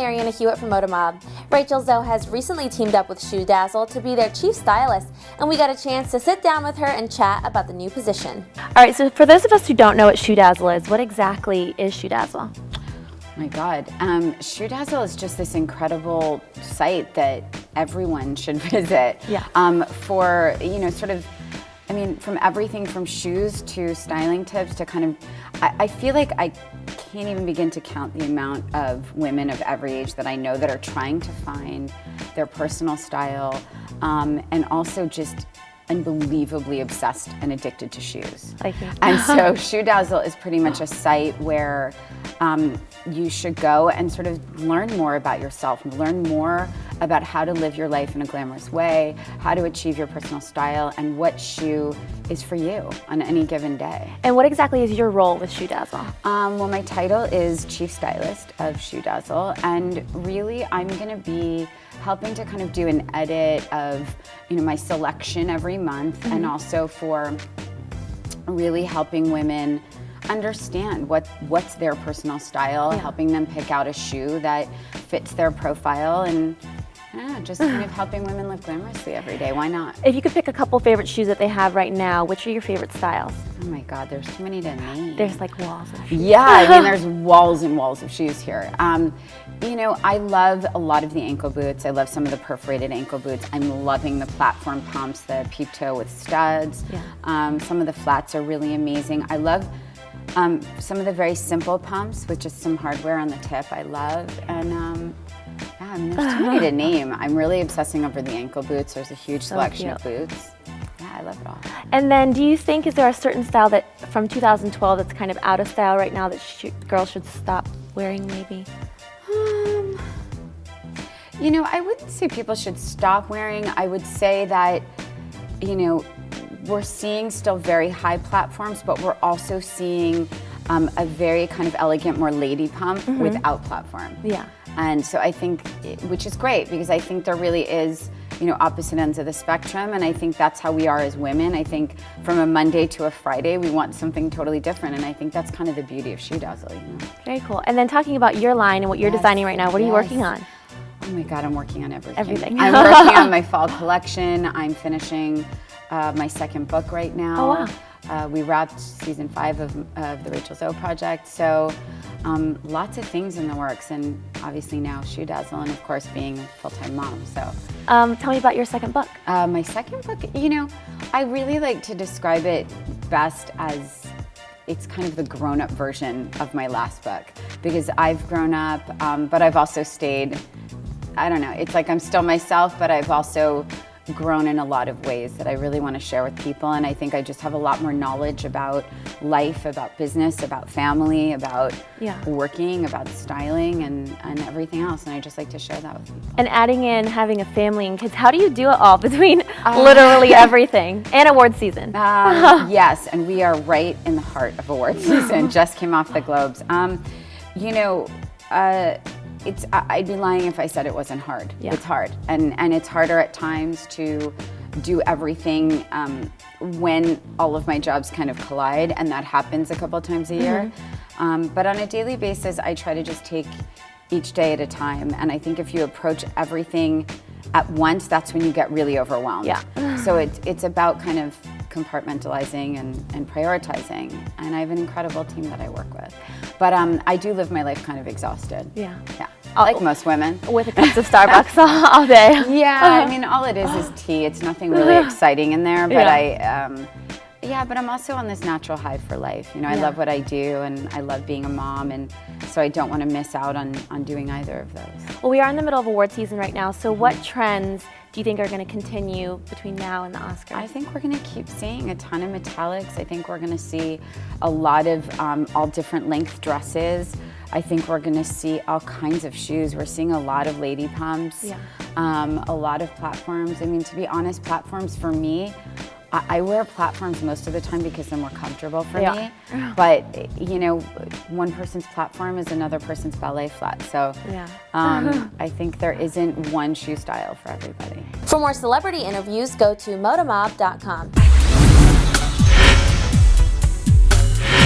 Mariana Hewitt from ModaMob. Rachel Zoe has recently teamed up with Shoe Dazzle to be their Chief Stylist, and we got a chance to sit down with her and chat about the new position. All right, so for those of us who don't know what Shoe Dazzle is, what exactly is Shoe Dazzle? Oh my God, Shoe Dazzle is just this incredible site that everyone should visit. Yeah. For, you know, sort of, I mean, from everything from shoes to styling tips to kind of, I feel like I can't even begin to count the amount of women of every age that I know that are trying to find their personal style, and also just unbelievably obsessed and addicted to shoes. And so Shoe Dazzle is pretty much a site where you should go and sort of learn more about yourself, learn more about how to live your life in a glamorous way, how to achieve your personal style, and what shoe is for you on any given day. And what exactly is your role with Shoe Dazzle? Well, my title is Chief Stylist of Shoe Dazzle, and really I'm gonna be helping to kind of do an edit of, you know, my selection every month, and also for really helping women understand what's their personal style, helping them pick out a shoe that fits their profile, and just kind of helping women live glamorously every day. Why not? If you could pick a couple favorite shoes that they have right now, which are your favorite styles? Oh my God, there's too many to name. There's like walls of shoes. Yeah, I mean, there's walls and walls of shoes here. You know, I love a lot of the ankle boots. I love some of the perforated ankle boots. I'm loving the platform pumps, the peep toe with studs. Yeah. Some of the flats are really amazing. I love some of the very simple pumps with just some hardware on the tip I love. And yeah, I mean, there's too many to name. I'm really obsessing over the ankle boots. There's a huge selection of boots. Yeah, I love it all. And then do you think, is there a certain style that from 2012 that's kind of out of style right now that girls should stop wearing maybe? You know, I wouldn't say people should stop wearing. I would say that, you know, we're seeing still very high platforms, but we're also seeing a very kind of elegant, more lady pump without platform. Yeah. And so I think, which is great, because I think there really is, you know, opposite ends of the spectrum, and I think that's how we are as women. I think from a Monday to a Friday, we want something totally different, and I think that's kind of the beauty of Shoe Dazzle, you know. Very cool. And then talking about your line and what you're designing right now, what are you working on? Oh my God, I'm working on everything. Everything. I'm working on my fall collection. I'm finishing my second book right now. Oh, wow. We wrapped season 5 of the Rachel Zoe project, so lots of things in the works, and obviously now Shoe Dazzle, and of course being a full-time mom. So, tell me about your second book. My second book, you know, I really like to describe it best as it's kind of the grown-up version of my last book, because I've grown up, but I've also stayed. I don't know. It's like I'm still myself, but I've also grown in a lot of ways that I really want to share with people, and I think I just have a lot more knowledge about life, about business, about family, about working, about styling, and everything else, and I just like to share that with people. And adding in having a family and kids, how do you do it all between literally everything and award season? Yes, and we are right in the heart of award season. Just came off the Globes. You know, I'd be lying if I said it wasn't hard. Yeah. It's hard, and it's harder at times to do everything when all of my jobs kind of collide, and that happens a couple times a year. But on a daily basis, I try to just take each day at a time, and I think if you approach everything at once, that's when you get really overwhelmed. Yeah. So it's about kind of compartmentalizing and prioritizing, and I have an incredible team that I work with. But I do live my life kind of exhausted. Yeah. Yeah. Like most women. With a cup of Starbucks all day. Yeah, I mean, all it is tea. It's nothing really exciting in there, but but I'm also on this natural high for life. You know, I love what I do, and I love being a mom, and so I don't want to miss out on doing either of those. Well, we are in the middle of award season right now, so what trends do you think are going to continue between now and the Oscars? I think we're going to keep seeing a ton of metallics. I think we're going to see a lot of all different length dresses. I think we're going to see all kinds of shoes. We're seeing a lot of lady pumps, a lot of platforms. I mean, to be honest, platforms for me, I wear platforms most of the time because they're more comfortable for me. But, you know, one person's platform is another person's ballet flat. So I think there isn't one shoe style for everybody. For more celebrity interviews, go to ModaMob.com.